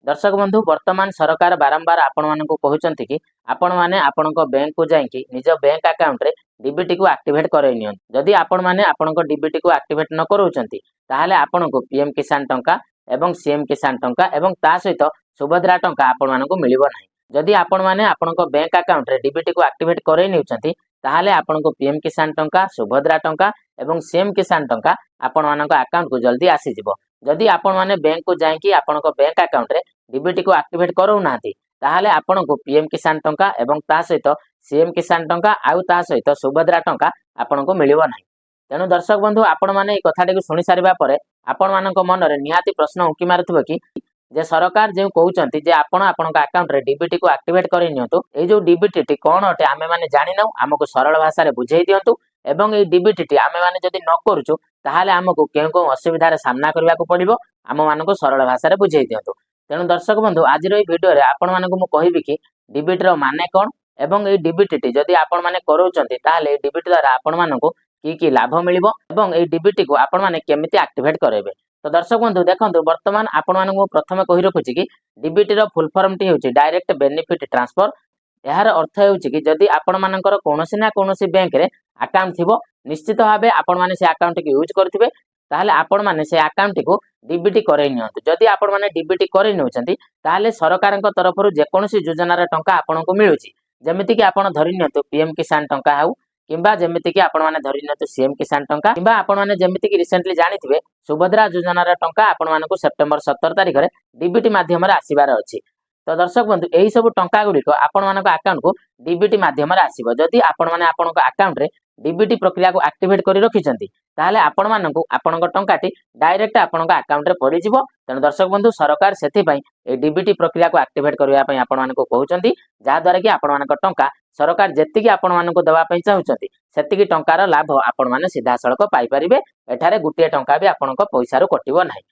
दर्शक बंधु वर्तमान सरकार बारंबार आपण मानक कहउचंती कि आपण माने आपणक बैंक को जाइकी निज बैंक अकाउंट रे डीबीटी को एक्टिवेट करइ नियन। जदि आपण माने आपणक डीबीटी को एक्टिवेट न करूचंती ताहाले आपणको पीएम किसान टंका एवं सीएम किसान टंका एवं ता सहित सुभद्रा टंका आपण मानक मिलिबो नाही। जदि आपण माने आपणक बैंक अकाउंट रे डीबीटी को एक्टिवेट करइ निउचंती ताहाले आपणको पीएम किसान टंका सुभद्रा टंका एवं सीएम किसान टंका आपण मानक अकाउंट को जल्दी आसी जिवो। जदि आपण माने बैंक को जाइकी आपणक बैंक अकाउंट रे डीबीटी को एक्टिवेट करू नाती ताहाले आपणको पीएम किसान टंका एवं ता सहित सीएम किसान टंका आउ ता सहित सुभद्रा टंका आपणको मिलिबो नाही। तेणु दर्शक बंधु आपण माने ए कथाटी को सुनि सारिबा परे आपण मानक मन रे निहाती प्रश्न उकी मारुथिबो कि जे सरकार जे कहउचंती जे आपण आपणक अकाउंट रे डीबीटी को एक्टिवेट करि नियंतु ए जो डीबीटी टी कोन अटे आमे माने जानि नउ हमको सरल भाषा रे बुझेई दियंतु एवं ए डीबीटी टी आमे माने जदि न करूछु ताहाले हमको केउ केउ असुविधा रे सामना करबा को पड़िबो हम मानको सरल भाषा रे बुझेई दियंतु। तेणु दर्शक बंधु आज भिडियो रे आपण मानक मु कहिबि कि डीबीटी रो माने कोन एवं ए डीबीटी टी जदि आपण माने करूचंती ताहाले डीबीटी द्वारा आपण माननको की लाभ मिलिबो एवं ए डीबीटी को आपण माने केमिति एक्टिवेट करेबे। तो दर्शक बंधु देखंतु वर्तमान आपण मानक प्रथमे कहि रखुछि कि डीबीटी रो फुल फॉर्म टी होछि डायरेक्ट बेनिफिट ट्रांसफर। यार अर्थ होछि कि जदि आपण मानकर कोनोसी ना कोनोसी बैंक रे अकाउंट थिबो निश्चित भाबे आपण माने से अकाउंट के यूज करथिबे ताहाले आपण माने से अकाउंट को डीबीटी करइ नियंतु। जदि आपण माने डीबीटी करइ नउचंती ताहाले सरकारक तरफरु जे कोनोसी योजनार टंका आपनको मिलुछि जेमिति कि आपण धरि नियंतु पीएम किसान टंका हाउ किंबा जेमिति कि आपण माने धरि नियंतु सीएम किसान टंका किंबा आपण माने जेमिति कि रिसेंटली जानिथिबे सुभद्रा योजनार टंका आपण मानकु सेप्टेम्बर 17 तारिख रे डीबीटी माध्यम रे आसीबार अछि। तो दर्शक बंधु एही सब टंका गुड़िक आपण मानक अकाउंट को डीबीटी माध्यम रे आसीबो। जदि आपण माने आपणक अकाउंट रे डीबीटी प्रक्रिया को एक्टिवेट करि रखिचंती ताहाले आपण मानकु आपणक टंकाटी डायरेक्ट आपणक अकाउंट रे पड़ि जिवो। तेणु दर्शक बंधु सरकार सेति पई ए डीबीटी प्रक्रिया को एक्टिवेट करिया पई आपण मानकु कहउचंती जा द्वारा कि आपण मानक टंका सरकार जेतिकी आपण मानकु दवा पई चाहुचंती सेतिकी टंकार लाभ आपण माने सीधा सड़क पाई परिबे। एठारे गुटिए टंका भी आपणक पैसा रु कटिबो नाही।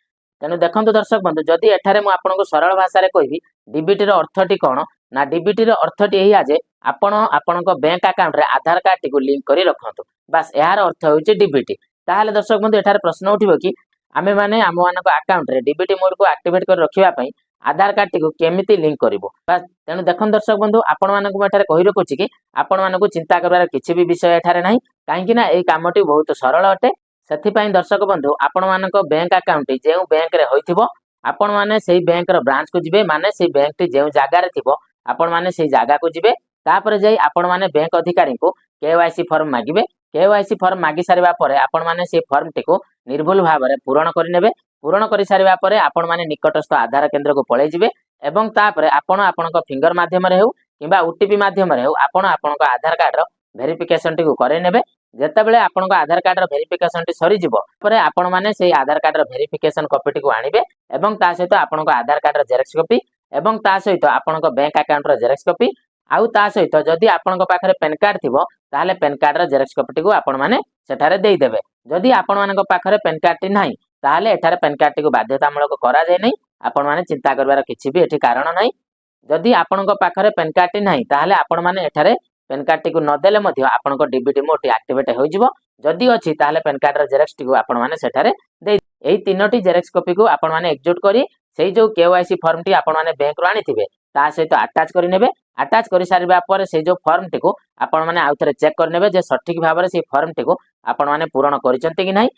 तेणु देखंतु दर्शक बंधु जदि एठारे मु आपणको सरल भाषा रे कहिबी डीबीटी रो अर्थटी कोन ना डीबीटी रो अर्थटी एही आजे आपण आपणको बैंक अकाउंट रे आधार कार्ड टी को लिंक करी रखंतु बस यार अर्थ होउची डीबीटी। ताहाले दर्शक बंधु एठारे प्रश्न उठिबो कि आमे माने आम मानक अकाउंट रे डीबीटी मोड को एक्टिवेट कर रखिबा पई आधार कार्ड टी को केमिति लिंक करिवो। बस तेणु देखन दर्शक बंधु आपण मानक एठारे कहि रखुची कि आपण मानकु चिंता करबार किछि भी विषय एठारे नाही काहेकि ना एई कामटी बहुत सरल अटे। सेथिपाई दर्शक बंधु आपण मानक बैंक अकाउंट जेउ बैंक रे होइथिबो आपण माने सेही बैंक रो ब्रांच को जिबे माने सेही बैंक टी जेउ जागा रे थिबो आपण माने सेही जागा को जिबे तापर जाई आपण माने बैंक अधिकारी को केवाईसी फॉर्म मागिबे। केवाईसी फॉर्म मागी सारिबा परे आपण माने से फॉर्म टी को निर्भुल भाव रे पूरण करि नेबे। पूरण करि सारिबा परे आपण माने निकटस्थ आधार केंद्र को पळै जिबे एवं तापर आपण आपणक फिंगर माध्यम रे हेउ किबा ओटीपी माध्यम रे हेउ आपण आपणक आधार कार्ड रो वेरिफिकेशन टी को करे नेबे। जेतेबेले आपणक आधार कार्ड रो वेरिफिकेशन टी सरी जिवो परे आपण माने सेही आधार कार्ड रो वेरिफिकेशन कॉपी टी को आनिबे एवं ता सहित आपणक आधार कार्ड रो जेरॉक्स कॉपी एवं ता सहित आपणक बैंक अकाउंट रो जेरॉक्स कॉपी आउ ता सहित जदि आपणक पाखरे पेन कार्ड थिबो ताहाले पेन कार्ड रो जेरॉक्स कॉपी टी को आपण माने सेठारे देई देबे। जदि आपण मानक पाखरे पेन कार्ड टी नाही ताहाले एठारे पेन कार्ड टी को बाध्यतामूलक करा जाय नै आपण माने चिंता करबार किछि भी एठी कारण नाही। जदि आपणक पाखरे पेन कार्ड टी नाही ताहाले आपण माने एठारे पेन कार्ड टी को न देले मध्ये आपणक डीबीटी मोड एक्टिवेट होई जिवो। जदि अछि ताहाले पेन कार्ड रो जेरॉक्स टी को आपण माने सेठारे देई एई तीनोटी जेरॉक्स कॉपी को आपण माने एकजुट करी सेही जो केवाईसी फॉर्म टी आपण माने बैंक रो आनिथिबे ता सहित अटैच करि नेबे। अटैच करि सारिबा परे से जो फॉर्म टी को आपण माने आउथरे चेक कर नेबे जे सठिक भाव रे से फॉर्म टी को आपण माने पूर्ण करिसंती कि नाही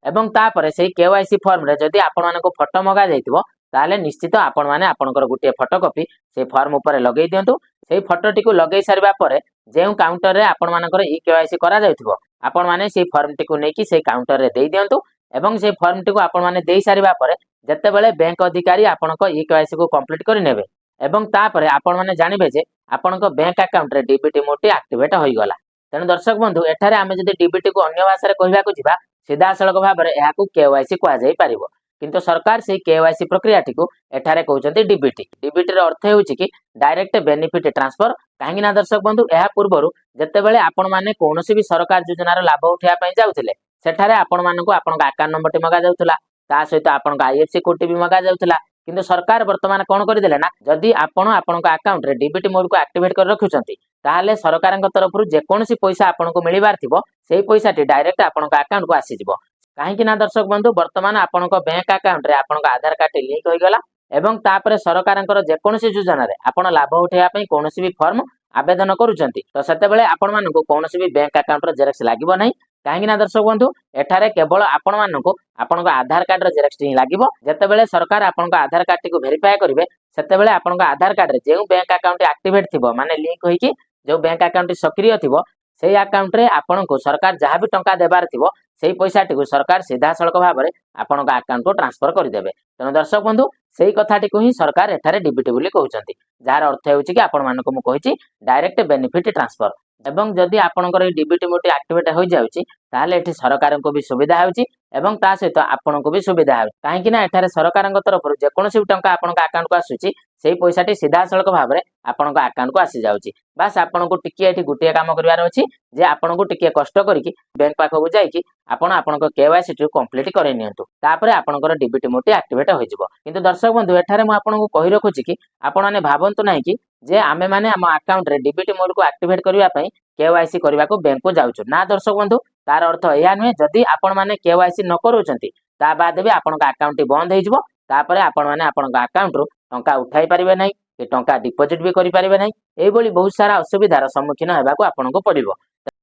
एवं ता परे सेही केवाईसी फॉर्म रे जदि आपण मानको फोटो मगा जायतिबो ताले निश्चित आपण माने आपणकर गुटिए फोटो कॉपी से फॉर्म ऊपर लगेई दियंतु। सेही फोटो टी को लगेई सारिबा परे जेउ काउंटर रे आपण मानकर ई केवाईसी करा जायतिबो आपण माने सेही फॉर्म टी को नेकी सेही काउंटर रे देई दियंतु एवं से फॉर्म टी को आपण माने देई सारिबा परे जेतेबेले बैंक अधिकारी आपणक ई केवाईसी को कंप्लीट करि नेबे एवं तापरे आपण माने जानिबे जे आपणक बैंक अकाउंट रे डीबीटी मोड एक्टिवेट होई गला। तेणु दर्शक बंधु एठारे आमे जदि डीबीटी को अन्य भाषा रे कहबा को जिबा सीधा सड़क भाव रे एहा को केवाईसी कहा जाई परिबो किंतु सरकार से केवाईसी प्रक्रिया टी को एठारे कहउचंती डीबीटी। डीबीटी रो अर्थ हेउची कि डायरेक्ट बेनिफिट ट्रांसफर। काहेकि ना दर्शक बंधु एहा पूर्वरु जेतेबेले आपण माने कोनोसी भी सरकार योजनार लाभ उठाया पई जाउथिले सेठारे आपण मानकु आपणक अकाउंट नंबर टी मगा जाउथला ता सहित आपणक आईएफसी कोड टी भी मगा जाउथला किंतु सरकार वर्तमान कोन करि देले ना जदि आपण आपणक अकाउंट रे डीबीटी मोड को एक्टिवेट कर रखुचंती ताहाले सरकारक तरफरु जे कोनोसी पैसा आपणको मिलिबार थिबो सेही पैसा टी डायरेक्ट आपणक अकाउंट को आसी जिवो। काहेकि ना दर्शक बंधु वर्तमान आपणक बैंक अकाउंट रे आपणक आधार कार्ड टी लिंक होई गला ଏବଂ ତାପରେ ସରକାରଙ୍କର ଯେକୌଣସି ଯୋଜନାରେ ଆପଣ ଲାଭ ଉଠାଇବା ପାଇଁ କୌଣସି ବି ଫର୍ମ ଆବେଦନ କରୁଛନ୍ତି ତ ସେତେବେଳେ ଆପଣମାନଙ୍କୁ କୌଣସି ବି ବ୍ୟାଙ୍କ ଆକାଉଣ୍ଟର ଜେରକ୍ସ ଲାଗିବ ନାହିଁ। କାହିଁକି ନା ଦର୍ଶକ ବନ୍ଧୁ ଏଠାରେ କେବଳ ଆପଣମାନଙ୍କୁ ଆପଣଙ୍କ ଆଧାର କାର୍ଡର ଜେରକ୍ସ ହିଁ ଲାଗିବ। ଯେତେବେଳେ ସରକାର ଆପଣଙ୍କ ଆଧାର କାର୍ଡଟିକୁ ଭେରିଫାଏ କରିବେ ସେତେବେଳେ ଆପଣଙ୍କ ଆଧାର କାର୍ଡରେ ଯେଉଁ ବ୍ୟାଙ୍କ ଆକାଉଣ୍ଟ ଆକ୍ଟିଭେଟ୍ ଥିବ ମାନେ ଲିଙ୍କ ହୋଇକି ଯେଉଁ ବ୍ୟାଙ୍କ ଆକାଉଣ୍ଟ ସକ୍ରିୟ ଥିବ ସେଇ ଆକାଉଣ୍ଟରେ ଆପଣଙ୍କୁ ସରକାର ଯାହା ବି ଟଙ୍କା ଦେବାର ଥିବ ସେଇ ପଇସାଟିକୁ ସରକାର ସିଧାସଳଖ ଭାବରେ ଆପଣଙ୍କ ଆକାଉଣ୍ଟକୁ ଟ୍ରାନ୍ସଫର କରିଦେବେ। ତେଣୁ ଦର୍ଶକ ବନ୍ଧୁ ସେଇ କଥାଟିକୁ ହିଁ ସରକାର ଏଠାରେ ଡିବିଟି ବୋଲି କହୁଛନ୍ତି, ଯାହାର ଅର୍ଥ ହେଉଛି କି ଆପଣମାନଙ୍କୁ ମୁଁ କହିଛି ଡାଇରେକ୍ଟ ବେନିଫିଟ ଟ୍ରାନ୍ସଫର। ଏବଂ ଯଦି ଆପଣଙ୍କର এই ডিবিটি মোটি ଆକ୍ଟିଭେଟ୍ ହୋଇଯାଉଛି ତାହେଲେ ଏଠି ସରକାରଙ୍କୁ ବି ସୁବିଧା ହେଉଛି ଏବଂ ତା ସହିତ ଆପଣଙ୍କୁ ବି ସୁବିଧା ହେଉଛି। କାହିଁକି ନା ଏଠାରେ ସରକାରଙ୍କ ତରଫରୁ ଯେକୌଣସି ବି ଟଙ୍କା ଆପଣଙ୍କ ଆକାଉଣ୍ଟକୁ ଆସୁଛି ସେଇ ପଇସାଟି ସିଧାସଳଖ ଭାବରେ ଆପଣଙ୍କ ଆକାଉଣ୍ଟକୁ ଆସିଯାଉଛି। ବାସ୍ ଆପଣଙ୍କୁ ଟିକିଏ ଏଠି ଗୋଟିଏ କାମ କରିବାର ଅଛି ଯେ ଆପଣଙ୍କୁ ଟିକିଏ କଷ୍ଟ କରିକି ବ୍ୟାଙ୍କ ପାଖକୁ ଯାଇକି ଆପଣ ଆପଣଙ୍କ KYC ଟି କମ୍ପ୍ଲିଟ କରେଇ ନିଅନ୍ତୁ। ତାପରେ ଆପଣଙ୍କର ডিবিটি ମୋଟି ଆକ୍ଟିଭେଟ୍ ହୋଇଯିବ। କିନ୍ତୁ ଦର୍ଶକ ବନ୍ଧୁ ଏଠାରେ ମୁଁ ଆପଣଙ୍କୁ କହି ରଖୁଛି କି ଆପଣମାନେ ଭାବନ୍ତୁ ନାହିଁ କି ଯେ ଆମେମାନେ ଆମ ଆକାଉଣ୍ଟରେ ডিবিটি ମୋଡକୁ ଆକ୍ଟିଭେଟ୍ କରିବା ପାଇଁ KYC କରିବାକୁ ବ୍ୟାଙ୍କକୁ ଯାଉଛୁ। ନା ଦର୍ଶକ ବନ୍ଧୁ ତାର ଅର୍ଥ ଏହା ନୁହେଁ ଯଦି ଆପଣମାନେ KYC ନ କରୁଛନ୍ତି ତା ବାଦ ବି ଆପଣଙ୍କ ଆକାଉଣ୍ଟଟି ବନ୍ଦ ହେଇଯିବ। ତାପରେ ଆପଣମାନେ ଆପଣଙ୍କ ଆକାଉଣ୍ଟରୁ ଟଙ୍କା ଉଠାଇ ପାରିବେ ନାହିଁ କି ଟଙ୍କା ଡିପୋଜିଟ୍ ବି କରିପାରିବେ ନାହିଁ। ଏଇଭଳି ବହୁତ ସାରା ଅସୁବିଧାର ସମ୍ମୁଖୀନ ହେବାକୁ ଆପଣଙ୍କୁ ପଡ଼ିବ।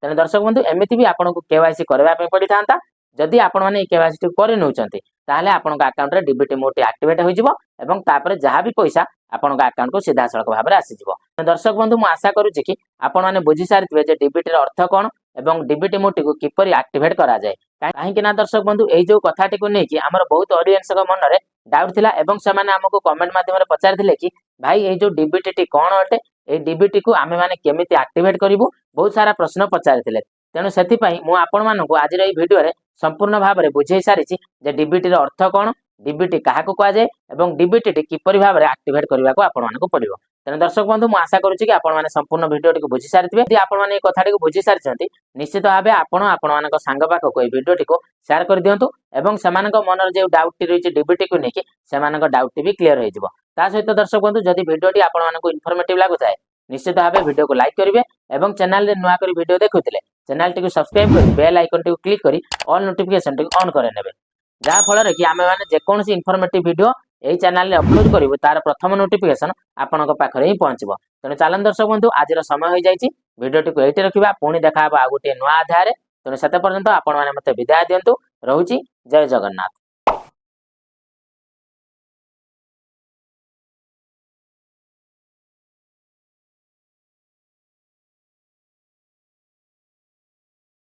ତେଣୁ ଦର୍ଶକ ବନ୍ଧୁ ଏମିତି ବି ଆପଣଙ୍କୁ KYC କରିବା ପାଇଁ ପଡ଼ିଥାନ୍ତା। ଯଦି ଆପଣମାନେ এই KYC ଟି କରି ନେଉଛନ୍ତି ତାହେଲେ ଆପଣଙ୍କ ଆକାଉଣ୍ଟରେ ডিবিটি ମୋଡଟି ଆକ୍ଟିଭେଟ୍ ହୋଇଯିବ ଏବଂ ତାପରେ ଯାହା ବି ପଇସା ଆପଣଙ୍କ ଆକାଉଣ୍ଟକୁ ସିଧାସଳଖ ଭାବରେ ଆସିଯିବ। ଦର୍ଶକ ବନ୍ଧୁ ମୁଁ ଆଶା କରୁଛି କି ଆପଣମାନେ ବୁଝି ସାରିଥିବେ ଯେ ডিবিটিର ଅର୍ଥ କ'ଣ ଏବଂ ডিবিটি ମୋଡଟିକୁ କିପରି ଆକ୍ଟିଭେଟ୍ କରାଯାଏ। କାହିଁକି ନା ଦର୍ଶକ ବନ୍ଧୁ ଏଇ ଯୋଉ କଥାଟିକୁ ନେଇକି ଆମର ବହୁତ ଅଡିଏନ୍ସଙ୍କ ମନରେ ଡାଉଟ୍ ଥିଲା ଏବଂ ସେମାନେ ଆମକୁ କମେଣ୍ଟ ମାଧ୍ୟମରେ ପଚାରିଥିଲେ କି ଭାଇ ଏଇ ଯୋଉ ডিবিଟି କ'ଣ ଅଟେ, ଏଇ ডিবিଟିକୁ ଆମେମାନେ କେମିତି ଆକ୍ଟିଭେଟ୍ କରିବୁ, ବହୁତ ସାରା ପ୍ରଶ୍ନ ପଚାରିଥିଲେ। ତେଣୁ ସେଥିପାଇଁ ମୁଁ ଆପଣମାନଙ୍କୁ ଆଜିର ଏଇ ଭିଡିଓରେ ସମ୍ପୂର୍ଣ୍ଣ ଭାବରେ ବୁଝେଇ ସାରିଛି ଯେ ডিবিଟିର ଅର୍ଥ କ'ଣ, ডিବିଟି କାହାକୁ କୁହାଯାଏ ଏବଂ ডিବିଟିଟି କିପରି ଭାବରେ ଆକ୍ଟିଭେଟ୍ କରିବାକୁ ଆପଣମାନଙ୍କୁ ପଡ଼ିବ। ତେଣୁ ଦର୍ଶକ ବନ୍ଧୁ ମୁଁ ଆଶା କରୁଛି କି ଆପଣମାନେ ସମ୍ପୂର୍ଣ୍ଣ ଭିଡିଓଟିକୁ ବୁଝି ସାରିଥିବେ। ଯଦି ଆପଣମାନେ এই କଥାଟିକୁ ବୁଝି ସାରିଛନ୍ତି ନିଶ୍ଚିତ ଭାବେ ଆପଣ ଆପଣମାନଙ୍କ ସାଙ୍ଗ ପାଖକୁ এই ଭିଡିଓଟିକୁ ସେୟାର କରିଦିଅନ୍ତୁ ଏବଂ ସେମାନଙ୍କ ମନରେ ଯେଉଁ ଡାଉଟଟି ରହିଛି ডিবিଟିକୁ ନେଇକି ସେମାନଙ୍କ ଡାଉଟଟି ବି କ୍ଲିୟର ହେଇଯିବ। ତା ସହିତ ଦର୍ଶକ ବନ୍ଧୁ ଯଦି ଭିଡିଓଟି ଆପଣମାନଙ୍କୁ ଇନଫର୍ମେଟିଭ ଲାଗୁଥାଏ ନିଶ୍ଚିତ ଭାବେ ଭିଡିଓକୁ ଲାଇକ୍ କରିବେ ଏବଂ ଚ୍ୟାନେଲରେ ନୂଆ କରି ଭିଡିଓ ଦେଖୁଥିଲେ ଚ୍ୟାନେଲଟିକୁ ସବସ୍କ୍ରାଇବ କରି ବେଲ୍ ଆଇକନଟିକୁ କ୍ଲିକ୍ କରି ଅଲ୍ ନୋଟିଫିକେସନଟିକୁ ଅନ୍ କରି ନେବେ। ଯାହା ଫଳରେ କି ଆମେମାନେ ଯେକୌଣସି ଇନଫର୍ମେଟିଭ ଭିଡିଓ এই ଚ୍ୟାନେଲରେ ଅପଲୋଡ କରିବୁ ତାର ପ୍ରଥମ ନୋଟିଫିକେସନ ଆପଣଙ୍କ ପାଖରେ ହିଁ ପହଞ୍ଚିବ। ତେଣୁ ଚାଲନ୍ତୁ ଦର୍ଶକ ବନ୍ଧୁ ଆଜିର ସମୟ ହୋଇଯାଇଛି ଭିଡିଓଟିକୁ ଏଇଠି ରଖିବା, ପୁଣି ଦେଖା ହେବ ଆଉ ଗୋଟିଏ ନୂଆ ଅଧ୍ୟାୟରେ। ତେଣୁ ସେତେ ପର୍ଯ୍ୟନ୍ତ ଆପଣମାନେ ମୋତେ ବିଦାୟ ଦିଅନ୍ତୁ। ରହୁଛି ଜୟ ଜଗନ୍ନାଥ।